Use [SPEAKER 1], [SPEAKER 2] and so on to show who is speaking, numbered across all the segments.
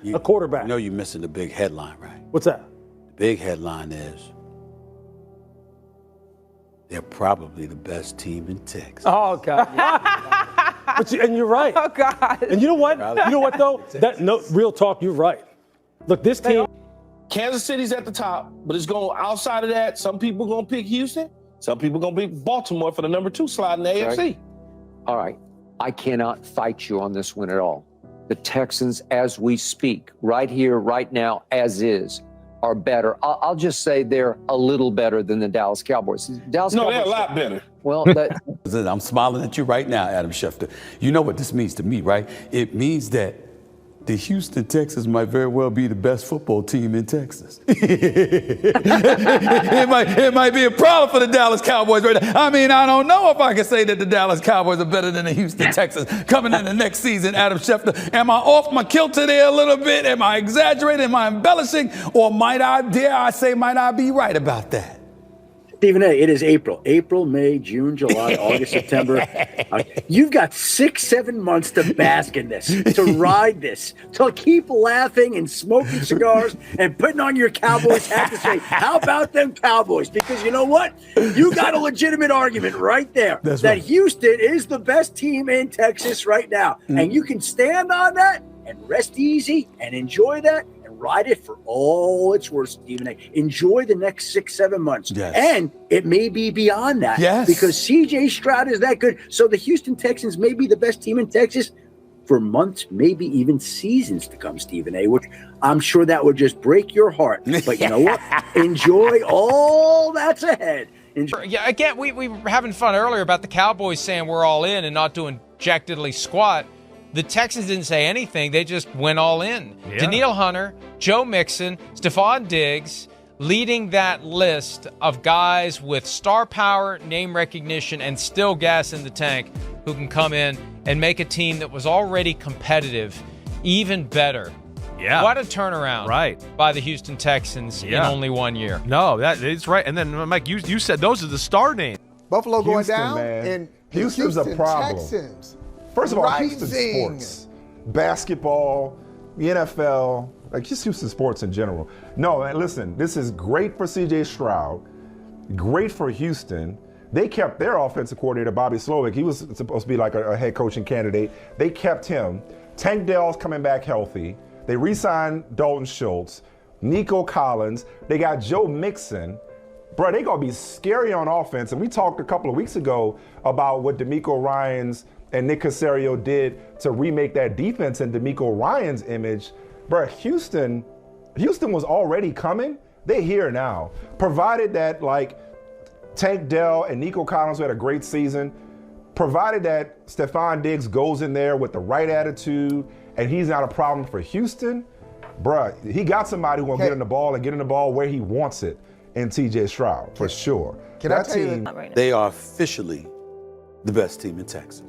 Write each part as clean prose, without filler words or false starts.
[SPEAKER 1] a quarterback.
[SPEAKER 2] You know you're missing the big headline, right?
[SPEAKER 1] What's that?
[SPEAKER 2] The big headline is they're probably the best team in Texas.
[SPEAKER 1] Oh, God. And you're right.
[SPEAKER 3] Oh, God.
[SPEAKER 1] And you know what? You know what, though? Real talk, you're right. Look, this team.
[SPEAKER 4] Kansas City's at the top, but it's going outside of that. Some people going to pick Houston. Some people going to pick Baltimore for the number 2 slot in the AFC.
[SPEAKER 5] All right. I cannot fight you on this one at all. The Texans, as we speak, right here, right now, as is, are better. I'll just say they're a little better than the Dallas Cowboys.
[SPEAKER 4] Cowboys, they're a lot better.
[SPEAKER 5] Well,
[SPEAKER 2] I'm smiling at you right now, Adam Schefter. You know what this means to me, right? It means that the Houston Texans might very well be the best football team in Texas. it might be a problem for the Dallas Cowboys right now. I mean, I don't know if I can say that the Dallas Cowboys are better than the Houston Texans coming in the next season, Adam Schefter. Am I off my kilter there a little bit? Am I exaggerating? Am I embellishing? Or might I be right about that?
[SPEAKER 6] Stephen A., it is April, May, June, July, August, September. You've got 6-7 months to bask in this, to ride this, to keep laughing and smoking cigars and putting on your Cowboys hat to say, how about them Cowboys? Because you know what? You got a legitimate argument right there that Houston is the best team in Texas right now. And you can stand on that and rest easy and enjoy that. Ride it for all it's worth, Stephen A. Enjoy the next 6-7 months.
[SPEAKER 2] Yes.
[SPEAKER 6] And it may be beyond that.
[SPEAKER 2] Yes.
[SPEAKER 6] Because C.J. Stroud is that good. So the Houston Texans may be the best team in Texas for months, maybe even seasons to come, Stephen A., which I'm sure that would just break your heart. But you know what? Enjoy all that's ahead.
[SPEAKER 7] Yeah, again, we were having fun earlier about the Cowboys saying we're all in and not doing jack diddly squat. The Texans didn't say anything. They just went all in. Yeah. Danielle Hunter, Joe Mixon, Stephon Diggs, leading that list of guys with star power, name recognition, and still gas in the tank who can come in and make a team that was already competitive even better.
[SPEAKER 8] Yeah.
[SPEAKER 7] What a turnaround by the Houston Texans in only 1 year.
[SPEAKER 8] No, that is right. And then, Mike, you said those are the star names.
[SPEAKER 9] Buffalo going
[SPEAKER 10] Houston,
[SPEAKER 9] down,
[SPEAKER 10] man.
[SPEAKER 9] and
[SPEAKER 10] Houston's a problem.
[SPEAKER 9] Texans.
[SPEAKER 10] First of all,
[SPEAKER 9] Rising.
[SPEAKER 10] Houston sports, basketball, the NFL, like just Houston sports in general. No, man, listen, this is great for C.J. Stroud, great for Houston. They kept their offensive coordinator, Bobby Slowick. He was supposed to be like a head coaching candidate. They kept him. Tank Dell's coming back healthy. They re-signed Dalton Schultz, Nico Collins. They got Joe Mixon. Bro, they going to be scary on offense. And we talked a couple of weeks ago about what DeMeco Ryans and Nick Caserio did to remake that defense in DeMeco Ryans' image. Bro, Houston was already coming. They're here now. Provided that, like, Tank Dell and Nico Collins had a great season, provided that Stephon Diggs goes in there with the right attitude and he's not a problem for Houston, bruh, he got somebody who will get in the ball and get in the ball where he wants it in T.J. Stroud, for sure.
[SPEAKER 9] Can I tell you
[SPEAKER 2] that they are officially the best team in Texas.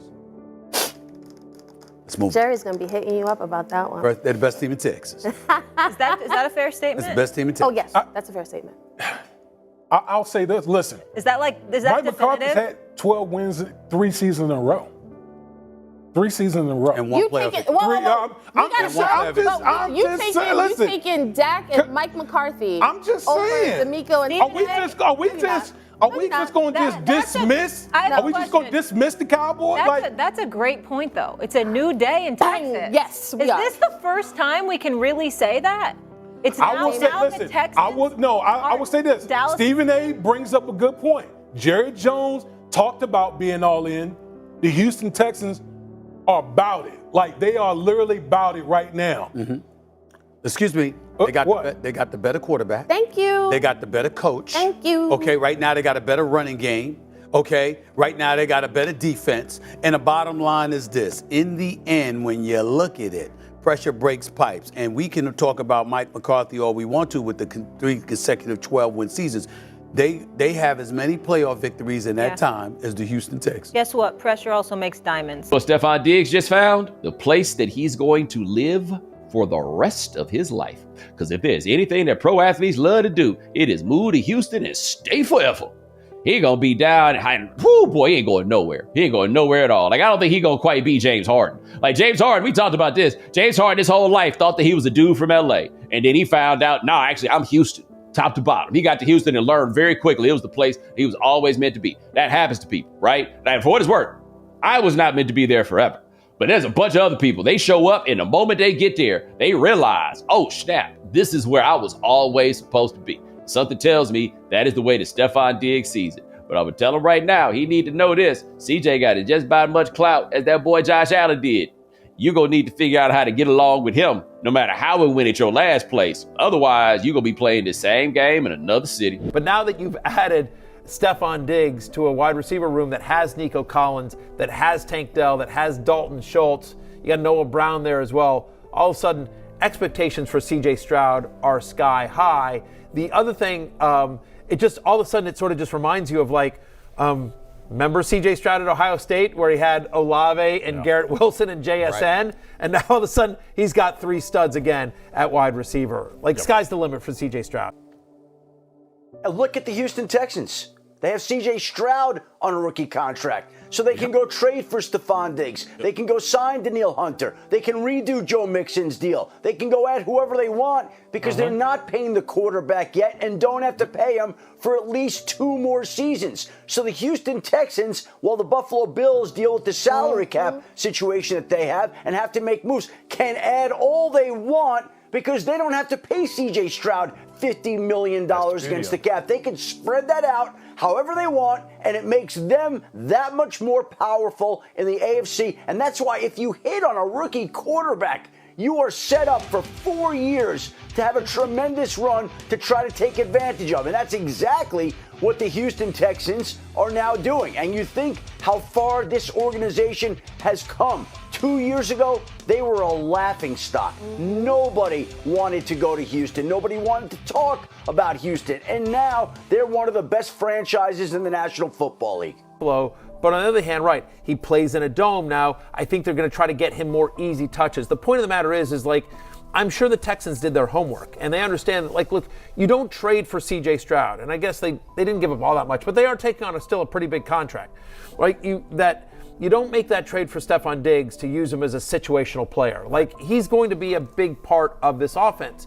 [SPEAKER 2] Let's move.
[SPEAKER 11] Jerry's going to be hitting you up about that one.
[SPEAKER 2] They're the best team in Texas.
[SPEAKER 3] Is that a fair statement?
[SPEAKER 2] It's the best team in Texas.
[SPEAKER 11] Oh, yes, that's a fair statement.
[SPEAKER 1] I'll say this. Listen.
[SPEAKER 3] Is that
[SPEAKER 1] Mike
[SPEAKER 3] definitive?
[SPEAKER 1] McCarthy's had 12 wins 3 seasons in a row. 3 seasons in a row.
[SPEAKER 2] And one playoff victory.
[SPEAKER 11] You taking Dak and Mike McCarthy.
[SPEAKER 1] I'm just saying.
[SPEAKER 11] D'Amico and
[SPEAKER 1] Are we just going to dismiss? Are we just going to dismiss the Cowboys?
[SPEAKER 3] That's a great point, though. It's a new day in Texas.
[SPEAKER 11] Yes,
[SPEAKER 3] Is this the first time we can really say that? It's now the Texans.
[SPEAKER 1] I would say this. Stephen A. brings up a good point. Jerry Jones talked about being all in. The Houston Texans are about it. Like, they are literally about it right now.
[SPEAKER 2] Mm-hmm. Excuse me. They got the better quarterback.
[SPEAKER 11] Thank you.
[SPEAKER 2] They got the better coach.
[SPEAKER 11] Thank you.
[SPEAKER 2] Okay, right now they got a better running game. Okay, right now they got a better defense. And the bottom line is this. In the end, when you look at it, pressure breaks pipes. And we can talk about Mike McCarthy all we want to with the 3 consecutive 12-win seasons. They have as many playoff victories in that time as the Houston Texans.
[SPEAKER 3] Guess what? Pressure also makes diamonds.
[SPEAKER 12] Well, Stephon Diggs just found the place that he's going to live for the rest of his life. Because if there's anything that pro athletes love to do, it is move to Houston and stay forever. he gonna be down. Whoo, boy, he ain't going nowhere. He ain't going nowhere at all. Like, I don't think he gonna quite be James Harden. Like, James Harden, we talked about this. James Harden his whole life thought that he was a dude from LA. And then he found out, no, actually, I'm Houston, top to bottom. He got to Houston and learned very quickly it was the place he was always meant to be. That happens to people, right? And for what it's worth, I was not meant to be there forever. But there's a bunch of other people. They show up, and the moment they get there, they realize, oh, snap, this is where I was always supposed to be. Something tells me that is the way that Stephon Diggs sees it. But I'm going to tell him right now, he need to know this. CJ got just about as much clout as that boy Josh Allen did. You're going to need to figure out how to get along with him, no matter how it went at your last place. Otherwise, you're going to be playing the same game in another city.
[SPEAKER 9] But now that you've added Stephon Diggs to a wide receiver room that has Nico Collins, that has Tank Dell, that has Dalton Schultz, you got Noah Brown there as well, all of a sudden, expectations for C.J. Stroud are sky high. The other thing, it just all of a sudden it sort of just reminds you of like, remember C.J. Stroud at Ohio State where he had Olave and Garrett Wilson and JSN, right. And now all of a sudden he's got 3 studs again at wide receiver. Like sky's the limit for C.J. Stroud.
[SPEAKER 13] Look at the Houston Texans. They have C.J. Stroud on a rookie contract, so they can go trade for Stephon Diggs. They can go sign Danielle Hunter. They can redo Joe Mixon's deal. They can go add whoever they want because they're not paying the quarterback yet and don't have to pay him for at least 2 more seasons. So the Houston Texans, while the Buffalo Bills deal with the salary cap situation that they have and have to make moves, can add all they want because they don't have to pay C.J. Stroud $50 million against the cap. They can spread that out however they want, and it makes them that much more powerful in the AFC. And that's why if you hit on a rookie quarterback, you are set up for 4 years to have a tremendous run to try to take advantage of. And that's exactly what the Houston Texans are now doing. And you think how far this organization has come. 2 years ago, they were a laughing stock. Nobody wanted to go to Houston. Nobody wanted to talk about Houston. And now they're one of the best franchises in the National Football League.
[SPEAKER 9] But on the other hand, right, he plays in a dome now. I think they're going to try to get him more easy touches. The point of the matter is like, I'm sure the Texans did their homework, and they understand that, like, look, you don't trade for C.J. Stroud, and I guess they didn't give up all that much, but they are taking on still a pretty big contract, right? You don't make that trade for Stephon Diggs to use him as a situational player. Like, he's going to be a big part of this offense.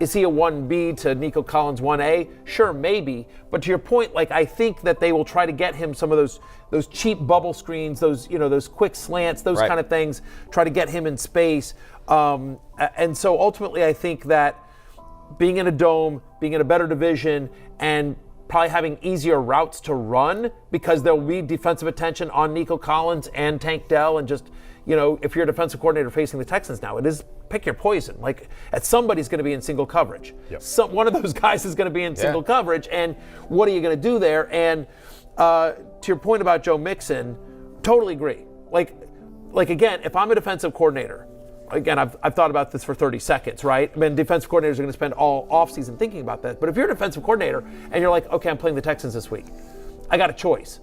[SPEAKER 9] Is he a 1B to Nico Collins 1A? Sure, maybe. But to your point, like, I think that they will try to get him some of those cheap bubble screens, those quick slants, those kind of things, try to get him in space. And so ultimately, I think that being in a dome, being in a better division, and probably having easier routes to run because there will be defensive attention on Nico Collins and Tank Dell, and just, if you're a defensive coordinator facing the Texans now, it is pick your poison. Like, somebody's going to be in single coverage. Yep. One of those guys is going to be in single coverage, and what are you going to do there? And to your point about Joe Mixon, totally agree. Like again, if I'm a defensive coordinator, again, I've thought about this for 30 seconds, right? I mean, defensive coordinators are going to spend all offseason thinking about that. But if you're a defensive coordinator and you're like, okay, I'm playing the Texans this week, I got a choice.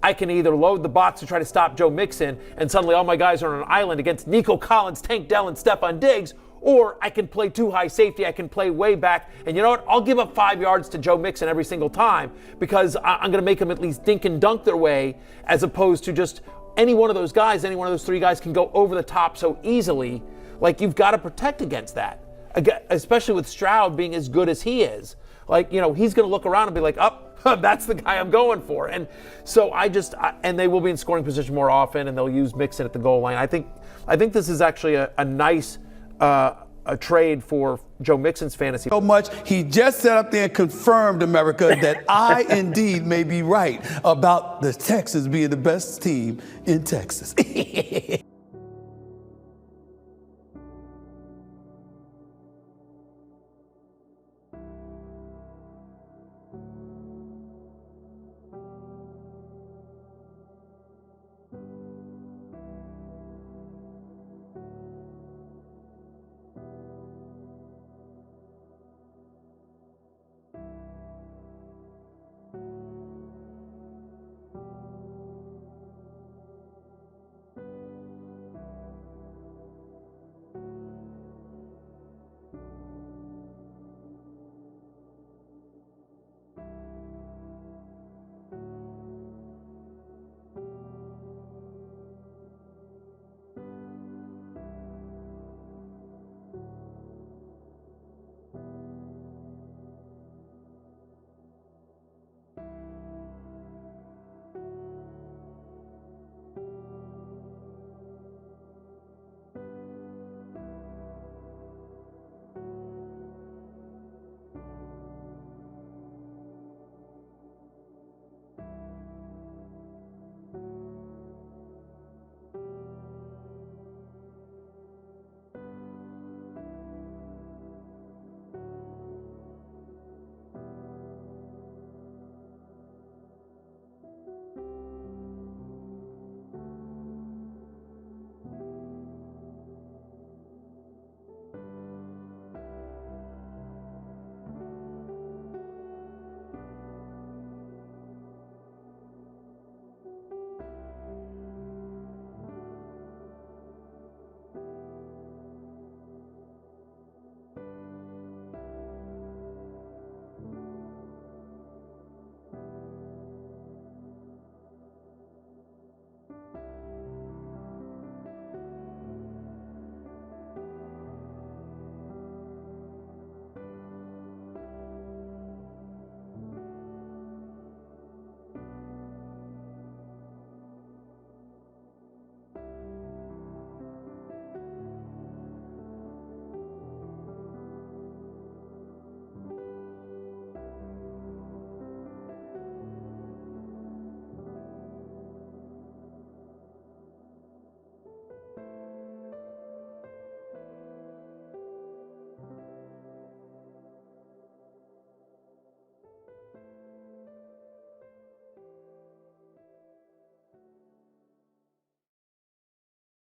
[SPEAKER 9] I can either load the box to try to stop Joe Mixon, and suddenly all my guys are on an island against Nico Collins, Tank Dell, and Stephon Diggs, or I can play 2 high safety. I can play way back. And you know what? I'll give up 5 yards to Joe Mixon every single time because I'm going to make them at least dink and dunk their way, as opposed to just any one of those guys, any one of those 3 guys can go over the top so easily. Like, you've got to protect against that, especially with Stroud being as good as he is. Like, he's going to look around and be like, that's the guy I'm going for. And so and they will be in scoring position more often, and they'll use Mixon at the goal line. I think this is actually a nice a trade for Joe Mixon's fantasy.
[SPEAKER 2] So much, he just sat up there and confirmed, America, that I indeed may be right about the Texans being the best team in Texas.